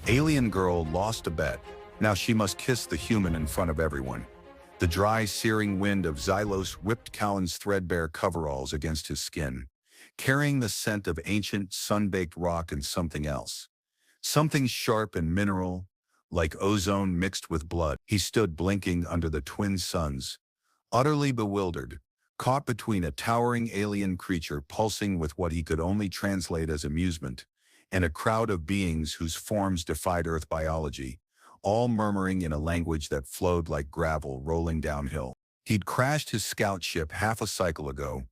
Alien girl lost a bet. Now she must kiss the human in front of everyone. The dry, searing wind of Xylos whipped Callan's threadbare coveralls against his skin, carrying the scent of ancient, sun-baked rock and something else. Something sharp and mineral, like ozone mixed with blood. He stood blinking under the twin suns, utterly bewildered, caught between a towering alien creature pulsing with what he could only translate as amusement, and a crowd of beings whose forms defied Earth biology, all murmuring in a language that flowed like gravel rolling downhill. He'd crashed his scout ship half a cycle ago,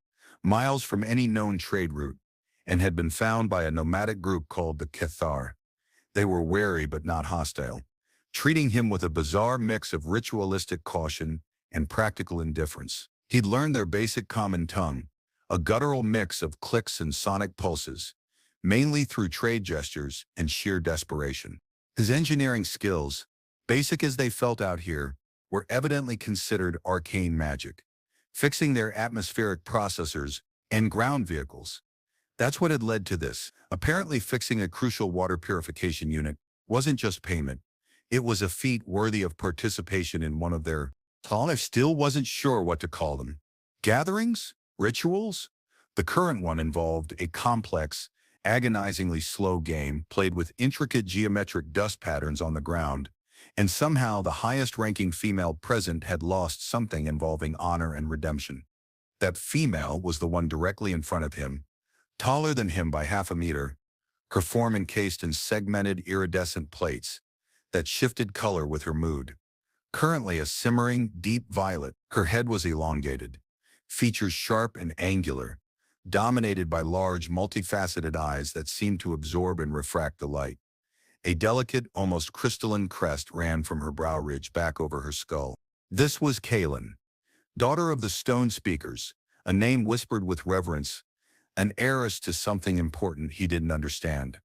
miles from any known trade route, and had been found by a nomadic group called the Cathar. They were wary but not hostile, treating him with a bizarre mix of ritualistic caution and practical indifference. He'd learned their basic common tongue, a guttural mix of clicks and sonic pulses, mainly through trade gestures and sheer desperation. His engineering skills, basic as they felt out here, were evidently considered arcane magic, fixing their atmospheric processors and ground vehicles. That's what had led to this. Apparently fixing a crucial water purification unit wasn't just payment. It was a feat worthy of participation in one of their, Olive still wasn't sure what to call them. Gatherings? Rituals? The current one involved a complex, agonizingly slow game played with intricate geometric dust patterns on the ground, and somehow the highest-ranking female present had lost something involving honor and redemption. That female was the one directly in front of him, taller than him by half a meter, her form encased in segmented iridescent plates that shifted color with her mood. Currently a simmering, deep violet, her head was elongated, features sharp and angular, dominated by large, multifaceted eyes that seemed to absorb and refract the light. A delicate, almost crystalline crest ran from her brow ridge back over her skull. This was Kaylin, daughter of the Stone Speakers, a name whispered with reverence, an heiress to something important he didn't understand.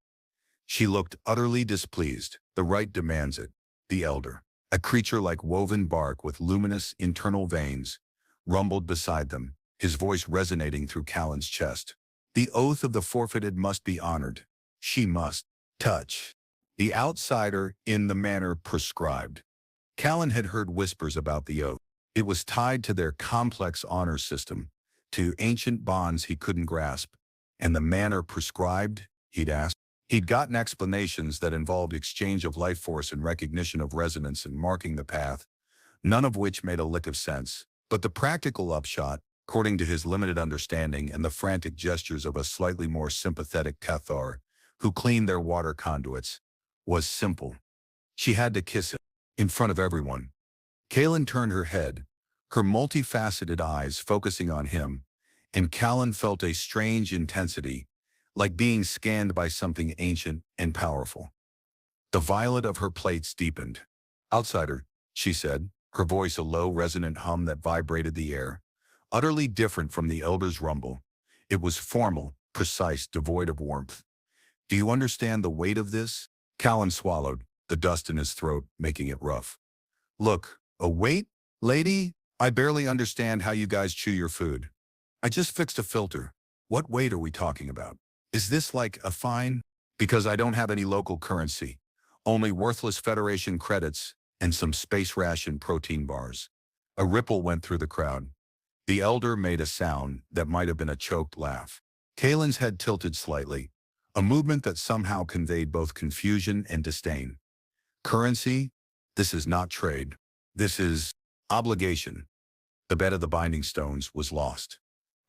She looked utterly displeased. The right demands it. The elder, a creature like woven bark with luminous internal veins, rumbled beside them, his voice resonating through Callan's chest. The oath of the forfeited must be honored. She must touch the outsider in the manner prescribed. Callan had heard whispers about the oath. It was tied to their complex honor system, to ancient bonds he couldn't grasp. And the manner prescribed, he'd asked. He'd gotten explanations that involved exchange of life force and recognition of resonance and marking the path, none of which made a lick of sense. But the practical upshot, according to his limited understanding and the frantic gestures of a slightly more sympathetic Cathar, who cleaned their water conduits, was simple. She had to kiss him, in front of everyone. Kaylin turned her head, her multifaceted eyes focusing on him, and Callan felt a strange intensity, like being scanned by something ancient and powerful. The violet of her plates deepened. "Outsider," she said, her voice a low, resonant hum that vibrated the air, utterly different from the elder's rumble. It was formal, precise, devoid of warmth. "Do you understand the weight of this?" Callan swallowed, the dust in his throat making it rough. "Look, a weight? Lady, I barely understand how you guys chew your food. I just fixed a filter. What weight are we talking about? Is this like a fine? Because I don't have any local currency, only worthless Federation credits and some space ration protein bars." A ripple went through the crowd. The elder made a sound that might have been a choked laugh. Kalen's head tilted slightly, a movement that somehow conveyed both confusion and disdain. "Currency? This is not trade. This is obligation. The bet of the binding stones was lost.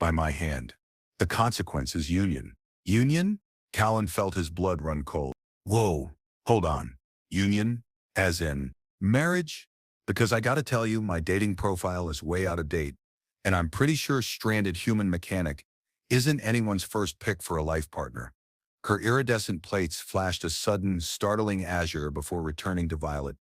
By my hand. The consequence is union." "Union?" Callan felt his blood run cold. "Whoa, hold on. Union? As in marriage? Because I gotta tell you, my dating profile is way out of date, and I'm pretty sure stranded human mechanic isn't anyone's first pick for a life partner." Her iridescent plates flashed a sudden, startling azure before returning to violet.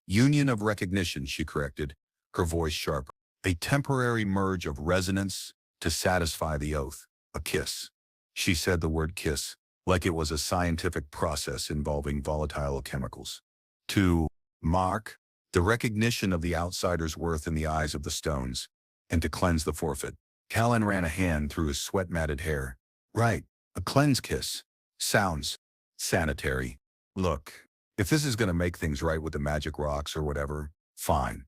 "Union of recognition," she corrected, her voice sharp. "A temporary merge of resonance to satisfy the oath. A kiss." She said the word kiss, like it was a scientific process involving volatile chemicals. "To mark the recognition of the outsider's worth in the eyes of the stones, and to cleanse the forfeit." Callan ran a hand through his sweat-matted hair. "Right, a cleanse kiss. Sounds sanitary. Look, If this is going to make things right with the magic rocks or whatever, fine.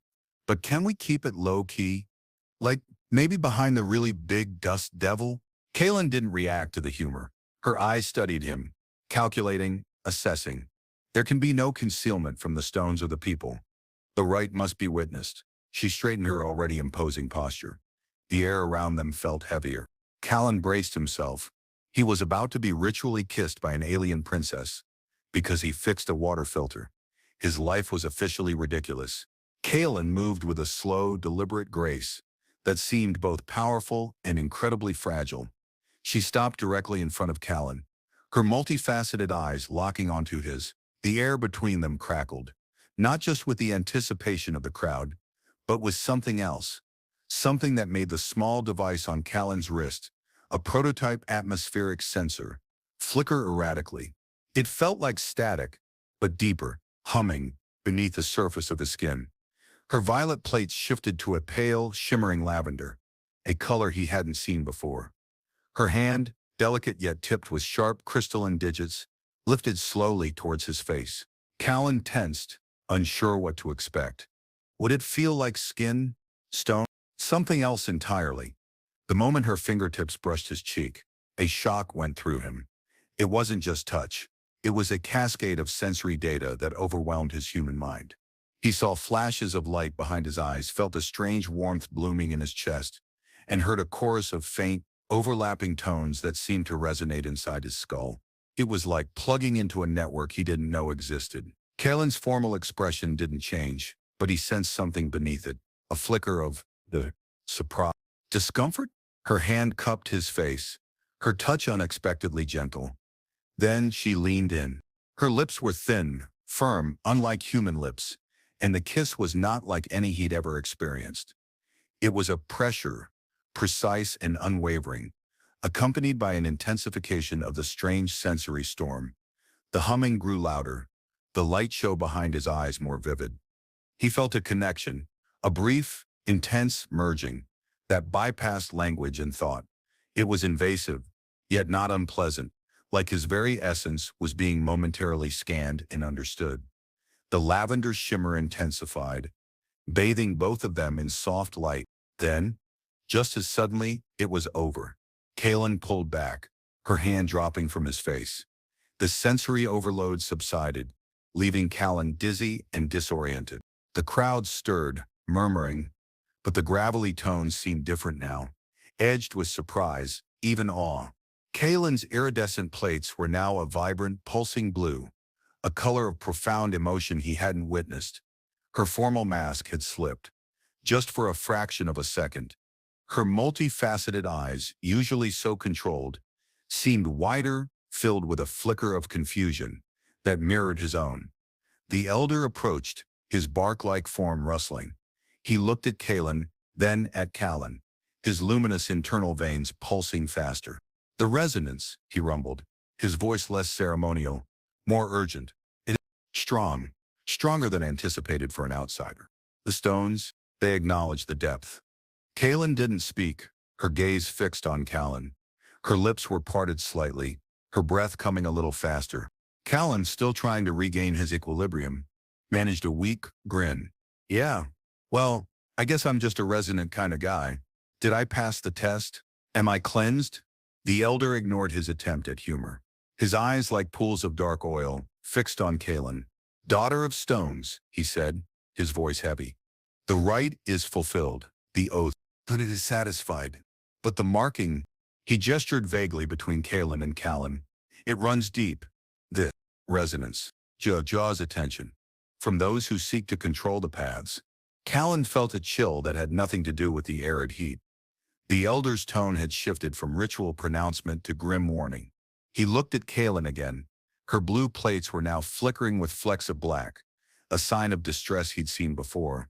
But can we keep it low-key? Like, maybe behind the really big dust devil? Kaylin didn't react to the humor. Her eyes studied him, calculating, assessing. There can be no concealment from the stones or the people. The right must be witnessed. She straightened her already imposing posture. The air around them felt heavier. Callan braced himself. He was about to be ritually kissed by an alien princess because he fixed a water filter. His life was officially ridiculous. Kaylin moved with a slow, deliberate grace that seemed both powerful and incredibly fragile. She stopped directly in front of Callan, her multifaceted eyes locking onto his. The air between them crackled, not just with the anticipation of the crowd, but with something else. Something that made the small device on Callan's wrist, a prototype atmospheric sensor, flicker erratically. It felt like static, but deeper, humming, beneath the surface of his skin. Her violet plates shifted to a pale, shimmering lavender, a color he hadn't seen before. Her hand, delicate yet tipped with sharp crystalline digits, lifted slowly towards his face. Callan tensed, unsure what to expect. Would it feel like skin, stone, something else entirely? The moment her fingertips brushed his cheek, a shock went through him. It wasn't just touch. It was a cascade of sensory data that overwhelmed his human mind. He saw flashes of light behind his eyes, felt a strange warmth blooming in his chest, and heard a chorus of faint, overlapping tones that seemed to resonate inside his skull. It was like plugging into a network he didn't know existed. Kalen's formal expression didn't change, but he sensed something beneath it, a flicker of the surprise. Discomfort? Her hand cupped his face, her touch unexpectedly gentle. Then she leaned in. Her lips were thin, firm, unlike human lips, and the kiss was not like any he'd ever experienced. It was a pressure, precise and unwavering, accompanied by an intensification of the strange sensory storm. The humming grew louder, the light show behind his eyes more vivid. He felt a connection, a brief, intense merging, that bypassed language and thought. It was invasive, yet not unpleasant, like his very essence was being momentarily scanned and understood. The lavender shimmer intensified, bathing both of them in soft light. Then, just as suddenly, it was over. Kaylin pulled back, her hand dropping from his face. The sensory overload subsided, leaving Callan dizzy and disoriented. The crowd stirred, murmuring, but the gravelly tones seemed different now, edged with surprise, even awe. Kaylin's iridescent plates were now a vibrant, pulsing blue, a color of profound emotion he hadn't witnessed. Her formal mask had slipped, just for a fraction of a second. Her multifaceted eyes, usually so controlled, seemed wider, filled with a flicker of confusion that mirrored his own. The elder approached, his bark-like form rustling. He looked at Kaylin, then at Callan, his luminous internal veins pulsing faster. The resonance, he rumbled, his voice less ceremonial, more urgent. It is strong, stronger than anticipated for an outsider. The stones, they acknowledged the depth. Kaylin didn't speak, her gaze fixed on Callan. Her lips were parted slightly, her breath coming a little faster. Callan, still trying to regain his equilibrium, managed a weak grin. Yeah, well, I guess I'm just a resonant kind of guy. Did I pass the test? Am I cleansed? The elder ignored his attempt at humor. His eyes, like pools of dark oil, fixed on Kaylin. Daughter of stones, he said, his voice heavy. The rite is fulfilled, the oath, but it is satisfied. But the marking, he gestured vaguely between Kaylin and Callan. It runs deep. This resonance draws attention from those who seek to control the paths. Callan felt a chill that had nothing to do with the arid heat. The elder's tone had shifted from ritual pronouncement to grim warning. He looked at Kaylin again. Her blue plates were now flickering with flecks of black, a sign of distress he'd seen before.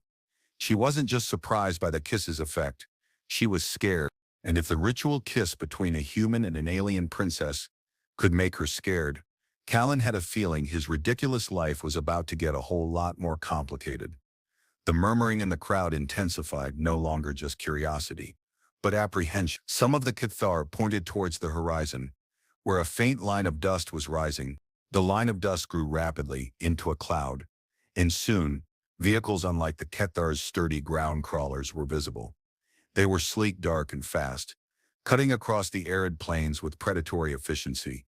She wasn't just surprised by the kiss's effect. She was scared, and if the ritual kiss between a human and an alien princess could make her scared, Callan had a feeling his ridiculous life was about to get a whole lot more complicated. The murmuring in the crowd intensified, no longer just curiosity, but apprehension. Some of the Cathar pointed towards the horizon, where a faint line of dust was rising. The line of dust grew rapidly into a cloud, and soon, vehicles unlike the Kethar's sturdy ground crawlers were visible. They were sleek, dark, and fast, cutting across the arid plains with predatory efficiency.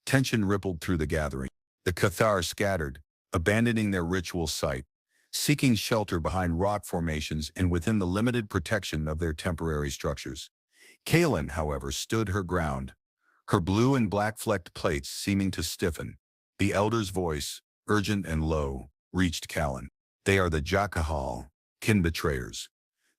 Tension rippled through the gathering. The Cathar scattered, abandoning their ritual site, seeking shelter behind rock formations and within the limited protection of their temporary structures. Kaelin, however, stood her ground, her blue and black flecked plates seeming to stiffen. The elder's voice, urgent and low, reached Callan. They are the Jakahal, kin betrayers.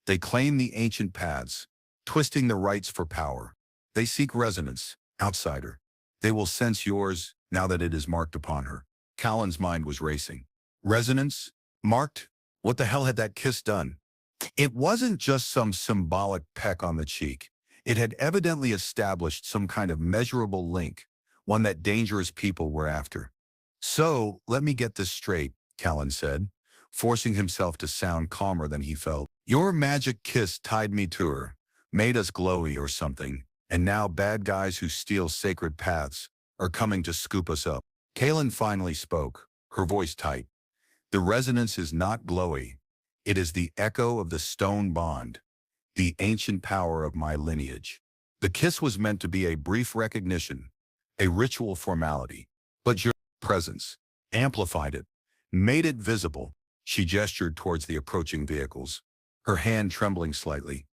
They claim the ancient paths, twisting the rites for power. They seek resonance, outsider. They will sense yours now that it is marked upon her. Callan's mind was racing. Resonance? Marked? What the hell had that kiss done? It wasn't just some symbolic peck on the cheek. It had evidently established some kind of measurable link, one that dangerous people were after. So, let me get this straight, Callan said, forcing himself to sound calmer than he felt. Your magic kiss tied me to her, made us glowy or something, and now bad guys who steal sacred paths are coming to scoop us up. Kaelin finally spoke, her voice tight. The resonance is not glowy. It is the echo of the stone bond, the ancient power of my lineage. The kiss was meant to be a brief recognition, a ritual formality, but your presence amplified it, made it visible. She gestured towards the approaching vehicles, her hand trembling slightly.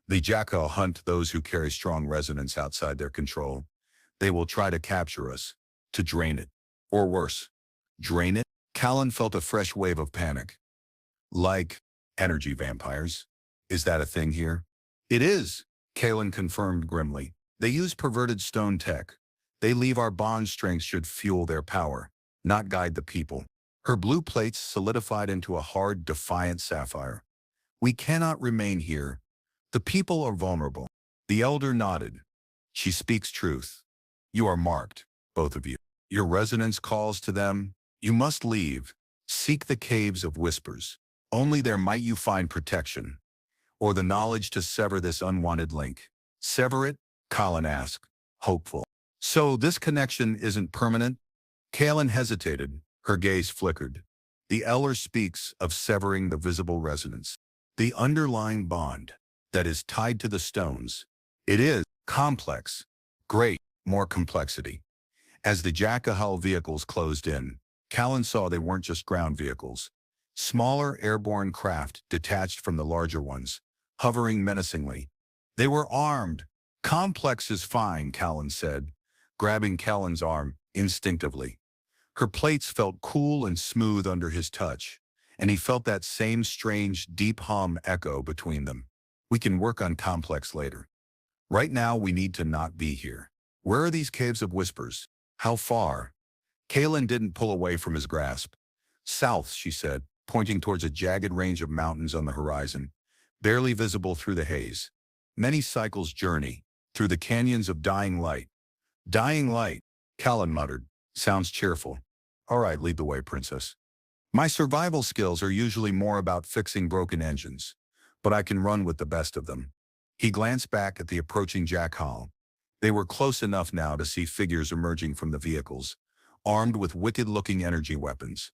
The Jakahal hunt those who carry strong resonance outside their control. They will try to capture us, to drain it. Or worse, drain it? Callan felt a fresh wave of panic. Like energy vampires. Is that a thing here? It is, Kaelin confirmed grimly. They use perverted stone tech. They leave our bond strength should fuel their power, not guide the people. Her blue plates solidified into a hard, defiant sapphire. We cannot remain here. The people are vulnerable. The elder nodded. She speaks truth. You are marked, both of you. Your resonance calls to them. You must leave. Seek the caves of whispers. Only there might you find protection, or the knowledge to sever this unwanted link. Sever it? Colin asked, hopeful. So this connection isn't permanent? Kaelin hesitated, her gaze flickered. The elder speaks of severing the visible resonance, the underlying bond that is tied to the stones. It is complex, great, more complexity. As the Jakahal vehicles closed in, Callan saw they weren't just ground vehicles. Smaller airborne craft detached from the larger ones, hovering menacingly. They were armed. Complex is fine, Callan said, grabbing Callan's arm instinctively. Her plates felt cool and smooth under his touch, and he felt that same strange, deep hum echo between them. We can work on complex later. Right now, we need to not be here. Where are these caves of whispers? How far? Kaelin didn't pull away from his grasp. South, she said, pointing towards a jagged range of mountains on the horizon, barely visible through the haze. Many cycles journey through the canyons of dying light. Dying light, Callan muttered. Sounds cheerful. All right, lead the way, princess. My survival skills are usually more about fixing broken engines, but I can run with the best of them. He glanced back at the approaching Jakahal. They were close enough now to see figures emerging from the vehicles, armed with wicked-looking energy weapons.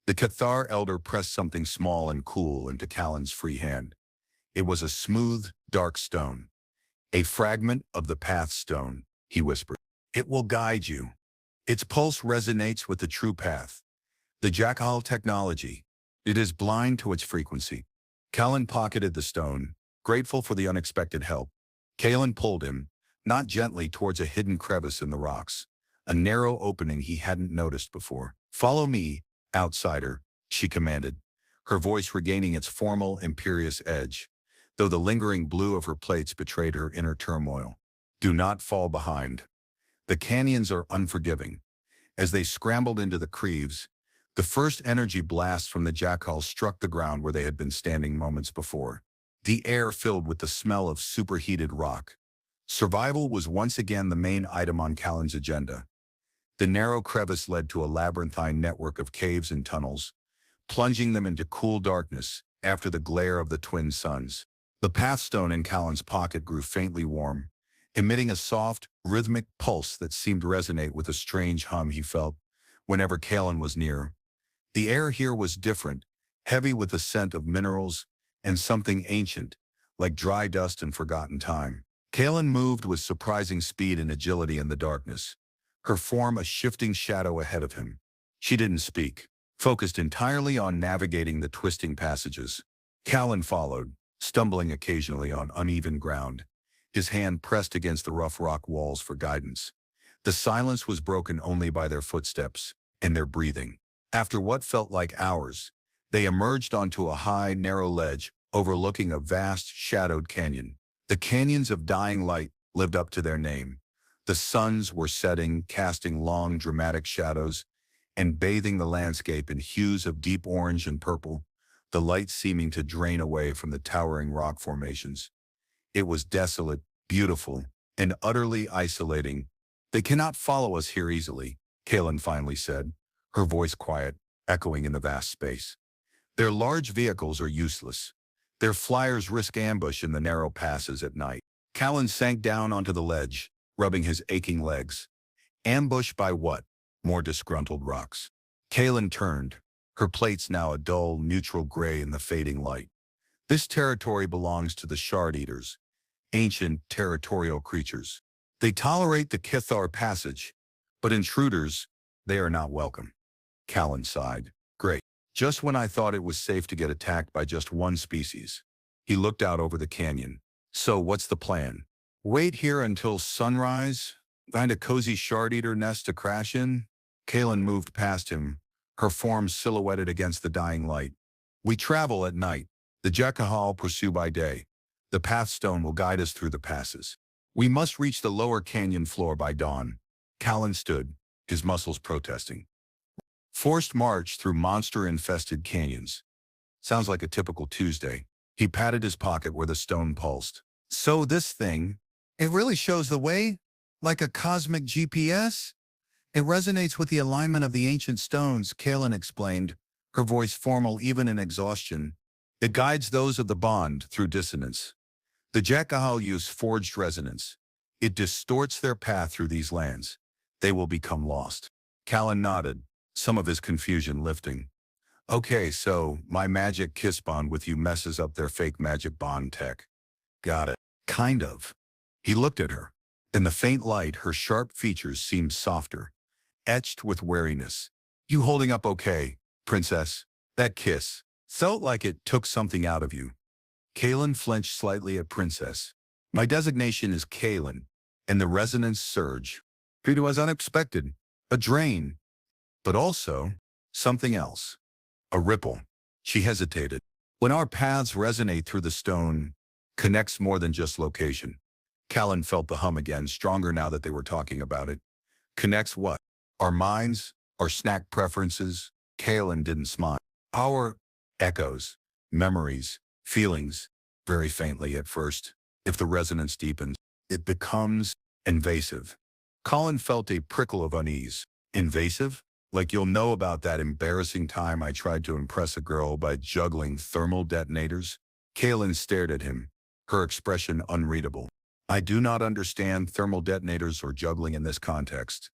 The Cathar elder pressed something small and cool into Callan's free hand. It was a smooth, dark stone. A fragment of the path stone, he whispered. It will guide you. Its pulse resonates with the true path. The Jakahal technology. It is blind to its frequency. Callan pocketed the stone, grateful for the unexpected help. Kaelin pulled him, not gently, towards a hidden crevice in the rocks, a narrow opening he hadn't noticed before. Follow me, outsider, she commanded, her voice regaining its formal, imperious edge, though the lingering blue of her plates betrayed her inner turmoil. Do not fall behind. The canyons are unforgiving. As they scrambled into the creeves, the first energy blast from the Jakahal struck the ground where they had been standing moments before. The air filled with the smell of superheated rock. Survival was once again the main item on Callan's agenda. The narrow crevice led to a labyrinthine network of caves and tunnels, plunging them into cool darkness after the glare of the twin suns. The pathstone in Callan's pocket grew faintly warm, emitting a soft, rhythmic pulse that seemed to resonate with a strange hum he felt whenever Kalen was near. The air here was different, heavy with the scent of minerals and something ancient, like dry dust and forgotten time. Kalen moved with surprising speed and agility in the darkness, her form a shifting shadow ahead of him. She didn't speak, focused entirely on navigating the twisting passages. Kalen followed, stumbling occasionally on uneven ground, his hand pressed against the rough rock walls for guidance. The silence was broken only by their footsteps and their breathing. After what felt like hours, they emerged onto a high, narrow ledge overlooking a vast, shadowed canyon. The canyons of dying light lived up to their name. The suns were setting, casting long, dramatic shadows, and bathing the landscape in hues of deep orange and purple, the light seeming to drain away from the towering rock formations. It was desolate, beautiful, and utterly isolating. "They cannot follow us here easily," Kalen finally said, her voice quiet, echoing in the vast space. "Their large vehicles are useless. Their flyers risk ambush in the narrow passes at night." Kalen sank down onto the ledge, rubbing his aching legs. Ambush by what? More disgruntled rocks. Kalen turned, her plates now a dull, neutral gray in the fading light. "This territory belongs to the Shard Eaters, ancient territorial creatures. They tolerate the Kithar passage, but intruders, they are not welcome." Kalen sighed. "Great. Just when I thought it was safe to get attacked by just one species." He looked out over the canyon. "So what's the plan? Wait here until sunrise? Find a cozy Shard Eater nest to crash in?" Kalen moved past him, her form silhouetted against the dying light. "We travel at night. The Jakahal pursue by day. The pathstone will guide us through the passes. We must reach the lower canyon floor by dawn." Kalen stood, his muscles protesting. Forced march through monster-infested canyons. Sounds like a typical Tuesday. He patted his pocket where the stone pulsed. "So this thing, it really shows the way? Like a cosmic GPS? It resonates with the alignment of the ancient stones," Kalen explained, her voice formal even in exhaustion. "It guides those of the bond through dissonance. The Jakahal use forged resonance. It distorts their path through these lands. They will become lost." Kalen nodded, some of his confusion lifting. "Okay, so my magic kiss bond with you messes up their fake magic bond tech. Got it." "Kind of." He looked at her. In the faint light, her sharp features seemed softer, etched with wariness. "You holding up okay, princess? That kiss felt like it took something out of you." Kalen flinched slightly at princess. "My designation is Kalen," and the resonance surged. It was unexpected, a drain, but also something else. A ripple. She hesitated. "When our paths resonate through the stone, connects more than just location." Kalen felt the hum again, stronger now that they were talking about it. "Connects what? Our minds? Our snack preferences?" Kalen didn't smile. "Our echoes, memories, feelings," very faintly at first. "If the resonance deepens, it becomes invasive." Colin felt a prickle of unease. "Invasive? Like you'll know about that embarrassing time I tried to impress a girl by juggling thermal detonators?" Kalen stared at him, her expression unreadable. "I do not understand thermal detonators or juggling in this context.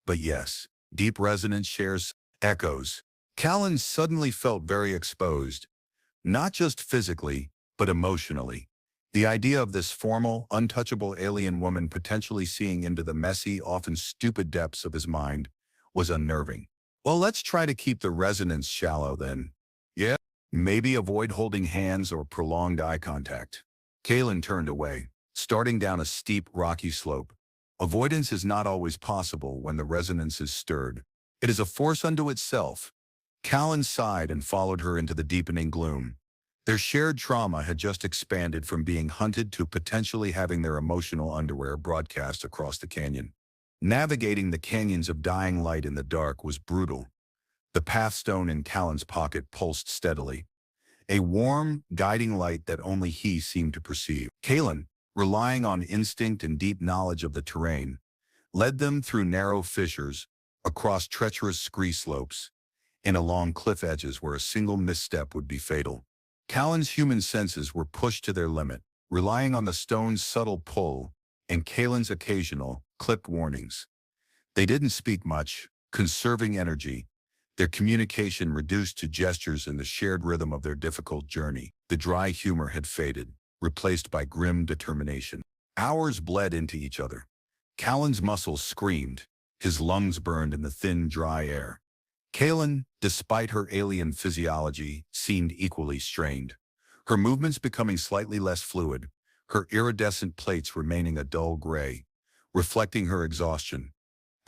But yes, deep resonance shares echoes." Kalen suddenly felt very exposed, not just physically, but emotionally. The idea of this formal, untouchable alien woman potentially seeing into the messy, often stupid depths of his mind was unnerving. "Well, let's try to keep the resonance shallow then. Yeah? Maybe avoid holding hands or prolonged eye contact." Kalen turned away, starting down a steep, rocky slope. Avoidance is not always possible when the resonance is stirred. It is a force unto itself. Kalen sighed and followed her into the deepening gloom. Their shared trauma had just expanded from being hunted to potentially having their emotional underwear broadcast across the canyon. Navigating the canyons of dying light in the dark was brutal. The pathstone in Kalen's pocket pulsed steadily, a warm, guiding light that only he seemed to perceive. Kalen, relying on instinct and deep knowledge of the terrain, led them through narrow fissures, across treacherous scree slopes, and along cliff edges where a single misstep would be fatal. Kalen's human senses were pushed to their limit, relying on the stone's subtle pull and Kalen's occasional, clipped warnings. They didn't speak much, conserving energy, their communication reduced to gestures in the shared rhythm of their difficult journey. The dry humor had faded, replaced by grim determination. Hours bled into each other. Callan's muscles screamed, his lungs burned in the thin, dry air. Kaelin, despite her alien physiology, seemed equally strained. Her movements becoming slightly less fluid, her iridescent plates remaining a dull gray, reflecting her exhaustion.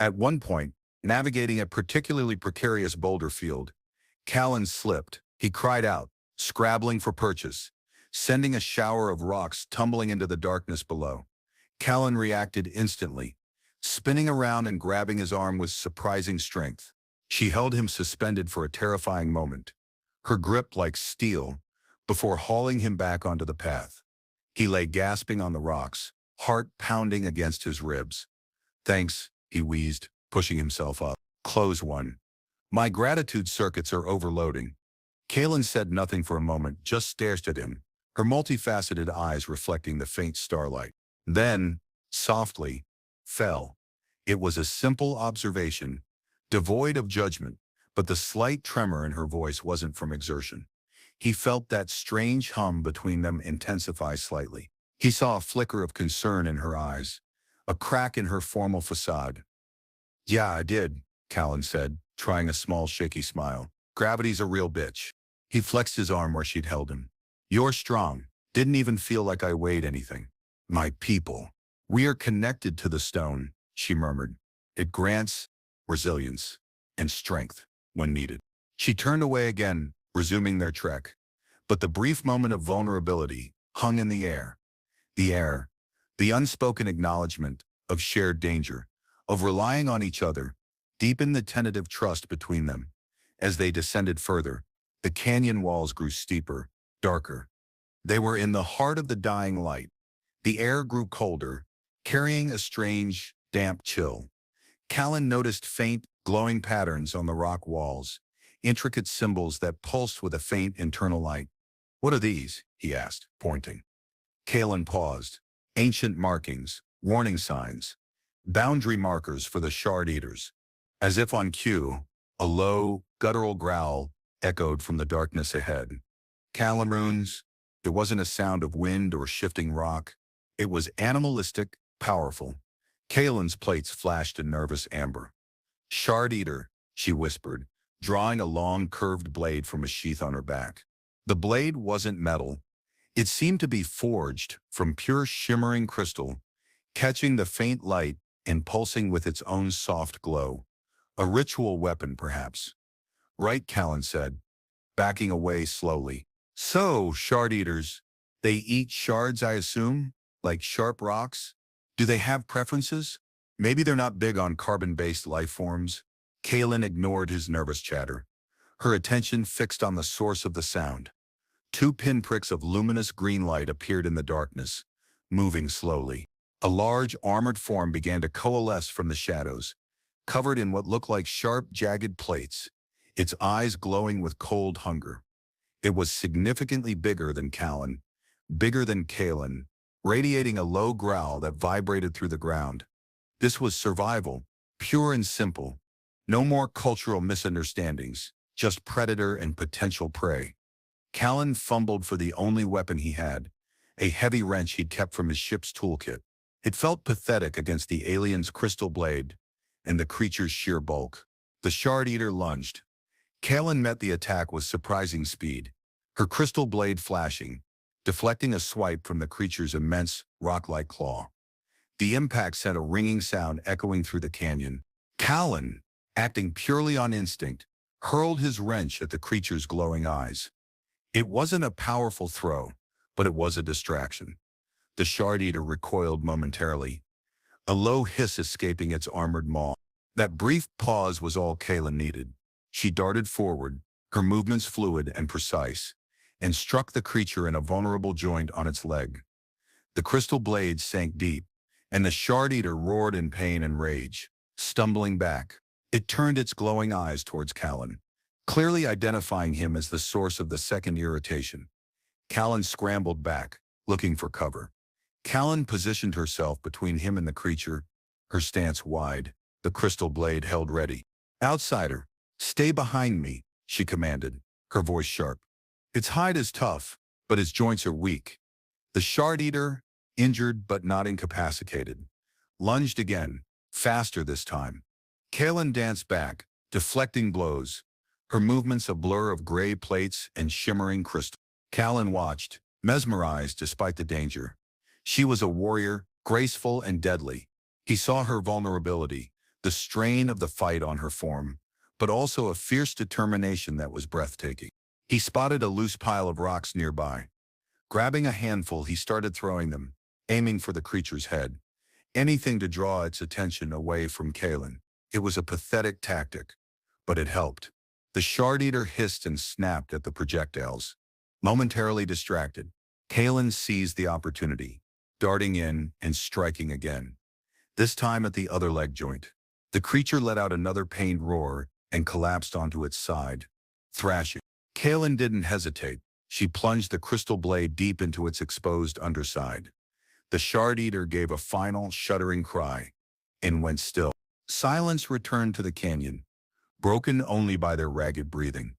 At one point, navigating a particularly precarious boulder field, Callan slipped. He cried out, scrabbling for purchase, sending a shower of rocks tumbling into the darkness below. Callan reacted instantly, spinning around and grabbing his arm with surprising strength. She held him suspended for a terrifying moment, her grip like steel, before hauling him back onto the path. He lay gasping on the rocks, heart pounding against his ribs. "Thanks," he wheezed, pushing himself up. Close one. "My gratitude circuits are overloading." Kaelin said nothing for a moment, just stared at him, her multifaceted eyes reflecting the faint starlight. Then, softly, fell. It was a simple observation, devoid of judgment, but the slight tremor in her voice wasn't from exertion. He felt that strange hum between them intensify slightly. He saw a flicker of concern in her eyes, a crack in her formal facade. "Yeah, I did," Callan said, trying a small shaky smile. "Gravity's a real bitch." He flexed his arm where she'd held him. "You're strong. Didn't even feel like I weighed anything." "My people. We are connected to the stone," she murmured. "It grants resilience and strength when needed." She turned away again, resuming their trek. But the brief moment of vulnerability hung in the air. The unspoken acknowledgement of shared danger, of relying on each other, deepened the tentative trust between them. As they descended further, the canyon walls grew steeper, darker. They were in the heart of the dying light. The air grew colder, carrying a strange, damp chill. Callan noticed faint, glowing patterns on the rock walls, intricate symbols that pulsed with a faint internal light. "What are these?" he asked, pointing. Callan paused. "Ancient markings, warning signs, boundary markers for the shard eaters." As if on cue, a low, guttural growl echoed from the darkness ahead. "Callan runes." There wasn't a sound of wind or shifting rock. It was animalistic, powerful. Kaelin's plates flashed a nervous amber. "Shard eater," she whispered, drawing a long, curved blade from a sheath on her back. The blade wasn't metal. It seemed to be forged from pure shimmering crystal, catching the faint light and pulsing with its own soft glow. A ritual weapon, perhaps. "Right," Callan said, backing away slowly. "So, shard eaters, they eat shards, I assume? Like sharp rocks? Do they have preferences? Maybe they're not big on carbon-based life forms." Kaelin ignored his nervous chatter, her attention fixed on the source of the sound. Two pinpricks of luminous green light appeared in the darkness, moving slowly. A large, armored form began to coalesce from the shadows, covered in what looked like sharp, jagged plates, its eyes glowing with cold hunger. It was significantly bigger than Callan, bigger than Kaelin, radiating a low growl that vibrated through the ground. This was survival, pure and simple. No more cultural misunderstandings, just predator and potential prey. Callan fumbled for the only weapon he had, a heavy wrench he'd kept from his ship's toolkit. It felt pathetic against the alien's crystal blade and the creature's sheer bulk. The shard eater lunged. Callan met the attack with surprising speed, her crystal blade flashing, deflecting a swipe from the creature's immense, rock-like claw. The impact sent a ringing sound echoing through the canyon. Callan, acting purely on instinct, hurled his wrench at the creature's glowing eyes. It wasn't a powerful throw, but it was a distraction. The shard eater recoiled momentarily, a low hiss escaping its armored maw. That brief pause was all Kaelin needed. She darted forward, her movements fluid and precise, and struck the creature in a vulnerable joint on its leg. The crystal blade sank deep, and the shard eater roared in pain and rage. Stumbling back, it turned its glowing eyes towards Callan, clearly identifying him as the source of the second irritation. Callan scrambled back, looking for cover. Callan positioned herself between him and the creature, her stance wide, the crystal blade held ready. Outsider, stay behind me, she commanded, her voice sharp. Its hide is tough, but its joints are weak. The shard eater, injured but not incapacitated, lunged again, faster this time. Kalen danced back, deflecting blows, her movements a blur of gray plates and shimmering crystal. Kalen watched, mesmerized despite the danger. She was a warrior, graceful and deadly. He saw her vulnerability, the strain of the fight on her form, but also a fierce determination that was breathtaking. He spotted a loose pile of rocks nearby. Grabbing a handful, he started throwing them, aiming for the creature's head. Anything to draw its attention away from Kalen. It was a pathetic tactic, but it helped. The shard eater hissed and snapped at the projectiles. Momentarily distracted, Kalen seized the opportunity, darting in and striking again, this time at the other leg joint. The creature let out another pained roar and collapsed onto its side, thrashing. Kalen didn't hesitate. She plunged the crystal blade deep into its exposed underside. The shard eater gave a final, shuddering cry and went still. Silence returned to the canyon, broken only by their ragged breathing.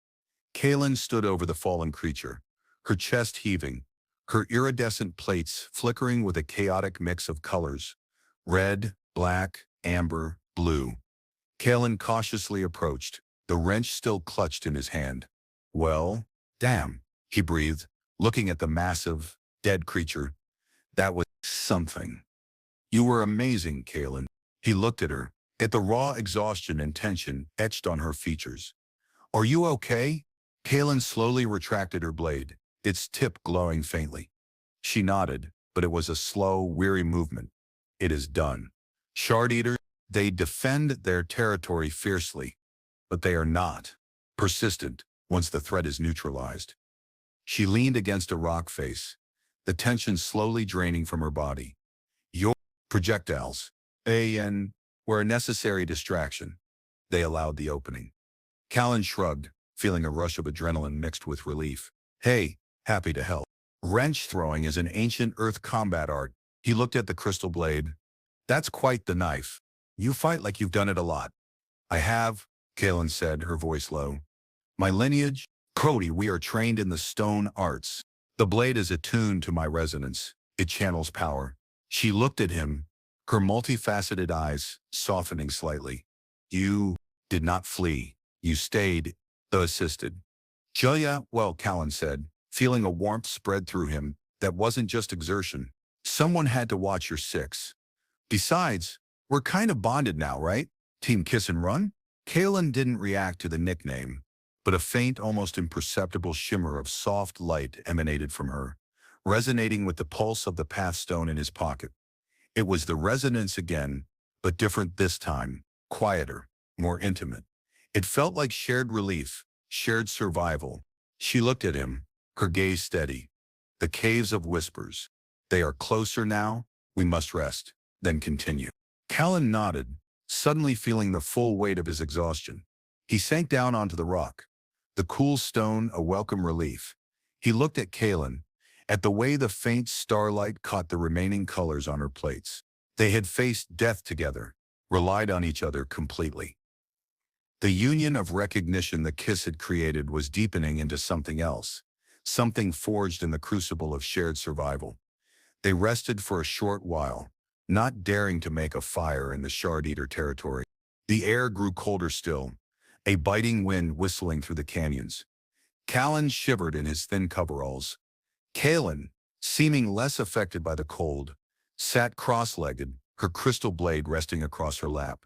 Kalen stood over the fallen creature, her chest heaving, her iridescent plates flickering with a chaotic mix of colors: red, black, amber, blue. Kalen cautiously approached, the wrench still clutched in his hand. Well, damn, he breathed, looking at the massive, dead creature. That was something. You were amazing, Kalen. He looked at her, at the raw exhaustion and tension etched on her features. Are you okay? Kalen slowly retracted her blade, its tip glowing faintly. She nodded, but it was a slow, weary movement. It is done. Shard eaters, they defend their territory fiercely, but they are not persistent once the threat is neutralized. She leaned against a rock face, the tension slowly draining from her body. Your projectiles, were a necessary distraction. They allowed the opening. Callan shrugged, feeling a rush of adrenaline mixed with relief. Hey, happy to help. Wrench throwing is an ancient Earth combat art. He looked at the crystal blade. That's quite the knife. You fight like you've done it a lot. I have, Kalen said, her voice low. My lineage? Cody, we are trained in the stone arts. The blade is attuned to my resonance. It channels power. She looked at him, her multifaceted eyes softening slightly. You did not flee. You stayed, though assisted. Julia, well, Callan said, feeling a warmth spread through him that wasn't just exertion. Someone had to watch your six. Besides, we're kind of bonded now, right? Team Kiss and Run? Kalen didn't react to the nickname, but a faint, almost imperceptible shimmer of soft light emanated from her, resonating with the pulse of the pathstone in his pocket. It was the resonance again, but different this time, quieter, more intimate. It felt like shared relief, shared survival. She looked at him, her gaze steady. The caves of whispers. They are closer now, we must rest, then continue. Callan nodded, suddenly feeling the full weight of his exhaustion. He sank down onto the rock, the cool stone a welcome relief. He looked at Kalen, at the way the faint starlight caught the remaining colors on her plates. They had faced death together, relied on each other completely. The union of recognition the kiss had created was deepening into something else, something forged in the crucible of shared survival. They rested for a short while, not daring to make a fire in the Shard Eater territory. The air grew colder still, a biting wind whistling through the canyons. Callan shivered in his thin coveralls. Kalen, seeming less affected by the cold, sat cross-legged, her crystal blade resting across her lap.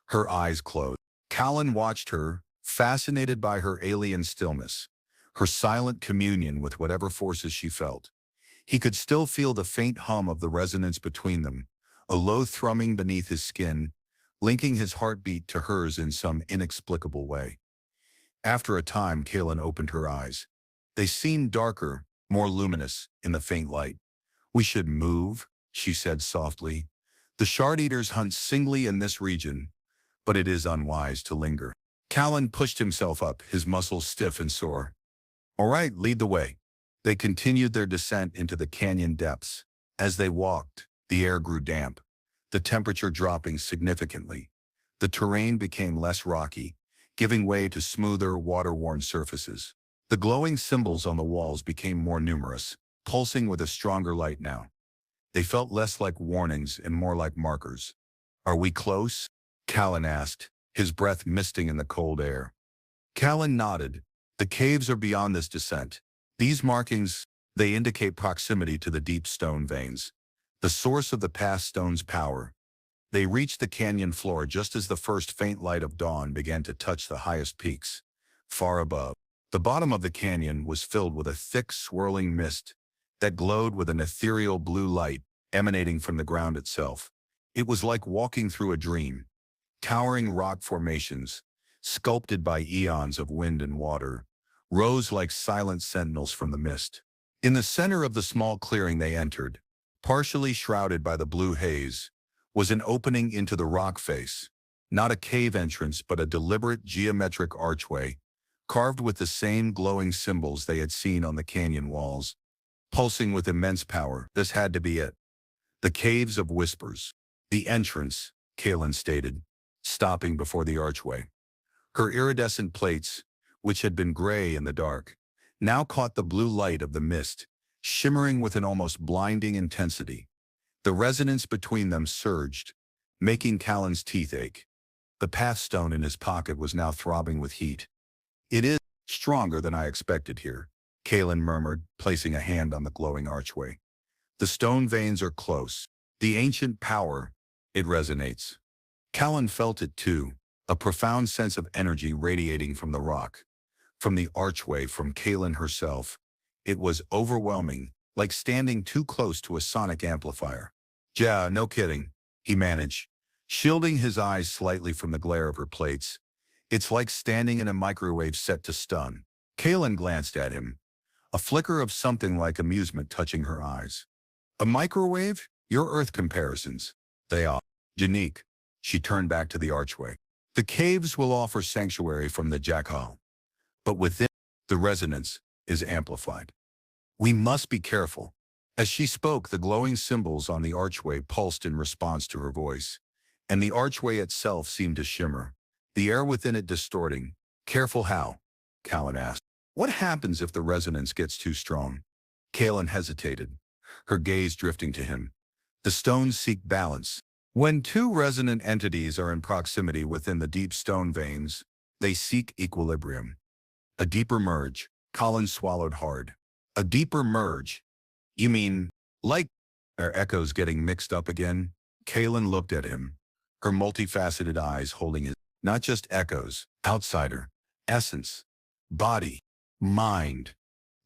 Her eyes closed. Callan watched her, fascinated by her alien stillness, her silent communion with whatever forces she felt. He could still feel the faint hum of the resonance between them, a low thrumming beneath his skin, linking his heartbeat to hers in some inexplicable way. After a time, Kalen opened her eyes. They seemed darker, more luminous, in the faint light. We should move, she said softly. The Shard Eaters hunt singly in this region, but it is unwise to linger. Callan pushed himself up, his muscles stiff and sore. All right, lead the way. They continued their descent into the canyon depths. As they walked, the air grew damp, the temperature dropping significantly. The terrain became less rocky, giving way to smoother, water-worn surfaces. The glowing symbols on the walls became more numerous, pulsing with a stronger light now. They felt less like warnings and more like markers. "Are we close?" Callan asked, his breath misting in the cold air. Callan nodded. "The caves are beyond this descent. These markings, they indicate proximity to the deep stone veins, the source of the past stone's power." They reached the canyon floor just as the first faint light of dawn began to touch the highest peaks. Far above, the bottom of the canyon was filled with a thick, swirling mist that glowed with an ethereal blue light emanating from the ground itself. It was like walking through a dream. Towering rock formations, sculpted by eons of wind and water, rose like silent sentinels from the mist. In the center of the small clearing they entered, partially shrouded by the blue haze, was an opening into the rock face. Not a cave entrance, but a deliberate geometric archway, carved with the same glowing symbols they had seen on the canyon walls. Pulsing with immense power, this had to be it. "The Caves of Whispers." "The entrance," Callan stated, stopping before the archway. Her iridescent plates, which had been gray in the dark, now caught the blue light of the mist, shimmering with an almost blinding intensity. The resonance between them surged, making Callan's teeth ache. The pathstone in his pocket was now throbbing with heat. "It is stronger than I expected here," Callan murmured, placing a hand on the glowing archway. "The stone veins are close. The ancient power, it resonates." Callan felt it too, a profound sense of energy radiating from the rock, from the archway, from Callan herself. It was overwhelming, like standing too close to a sonic amplifier. "Yeah, no kidding," he managed, shielding his eyes slightly from the glare of her plates. "It's like standing in a microwave set to stun." Callan glanced at him, a flicker of something like amusement touching her eyes. "A microwave? Your Earth comparisons. They are unique." She turned back to the archway. "The caves will offer sanctuary from the Jakahal, but within, the resonance is amplified. We must be careful." As she spoke, the glowing symbols on the archway pulsed in response to her voice, and the archway itself seemed to shimmer, the air within it distorting. "Careful how?" Callan asked. "What happens if the resonance gets too strong?" Callan hesitated, her gaze drifting to him. "The stones seek balance. When two resonant entities are in proximity within the deep stone veins, they seek equilibrium. A deeper merge." Callan swallowed hard. "A deeper merge? You mean, like, are echoes getting mixed up again?" Callan looked at him, her multifaceted eyes holding his. "Not just echoes, outsider, essence, body, mind.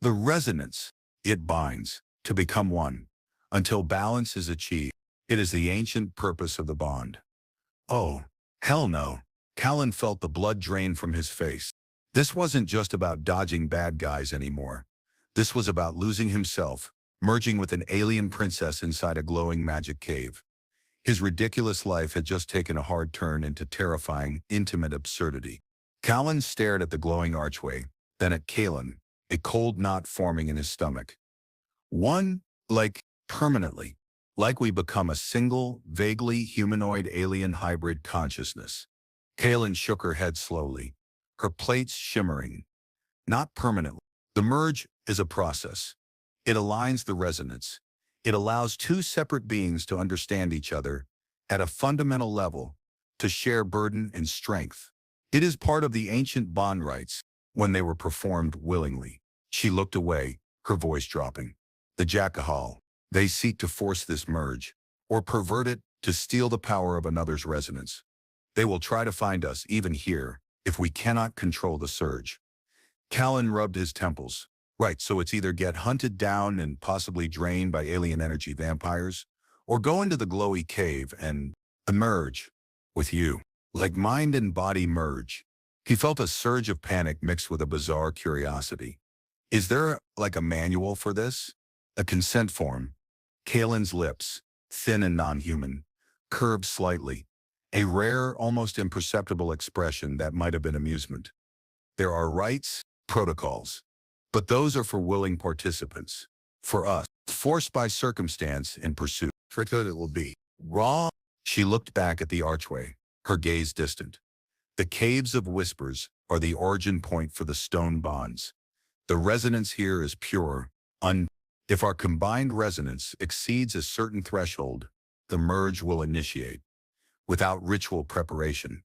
The resonance, it binds, to become one, until balance is achieved. It is the ancient purpose of the bond." "Oh, hell no." Callan felt the blood drain from his face. This wasn't just about dodging bad guys anymore. This was about losing himself, merging with an alien princess inside a glowing magic cave. His ridiculous life had just taken a hard turn into terrifying, intimate absurdity. Callan stared at the glowing archway, then at Callan, a cold knot forming in his stomach. "One, like, permanently. Like we become a single, vaguely humanoid alien hybrid consciousness." Callan shook her head slowly, her plates shimmering. "Not permanently. The merge is a process. It aligns the resonance. It allows two separate beings to understand each other at a fundamental level, to share burden and strength. It is part of the ancient bond rites when they were performed willingly." She looked away, her voice dropping. "The Jakahal, they seek to force this merge, or pervert it to steal the power of another's resonance. They will try to find us even here if we cannot control the surge." Callan rubbed his temples. "Right, so it's either get hunted down and possibly drained by alien energy vampires, or go into the glowy cave and emerge with you. Like mind and body merge." He felt a surge of panic mixed with a bizarre curiosity. "Is there, like, a manual for this? A consent form?" Callan's lips, thin and non-human, curved slightly, a rare, almost imperceptible expression that might have been amusement. "There are rites, protocols. But those are for willing participants. For us, forced by circumstance and pursuit, for good it will be. Raw." She looked back at the archway, her gaze distant. The Caves of Whispers are the origin point for the stone bonds. The resonance here is pure, if our combined resonance exceeds a certain threshold, the merge will initiate, without ritual preparation.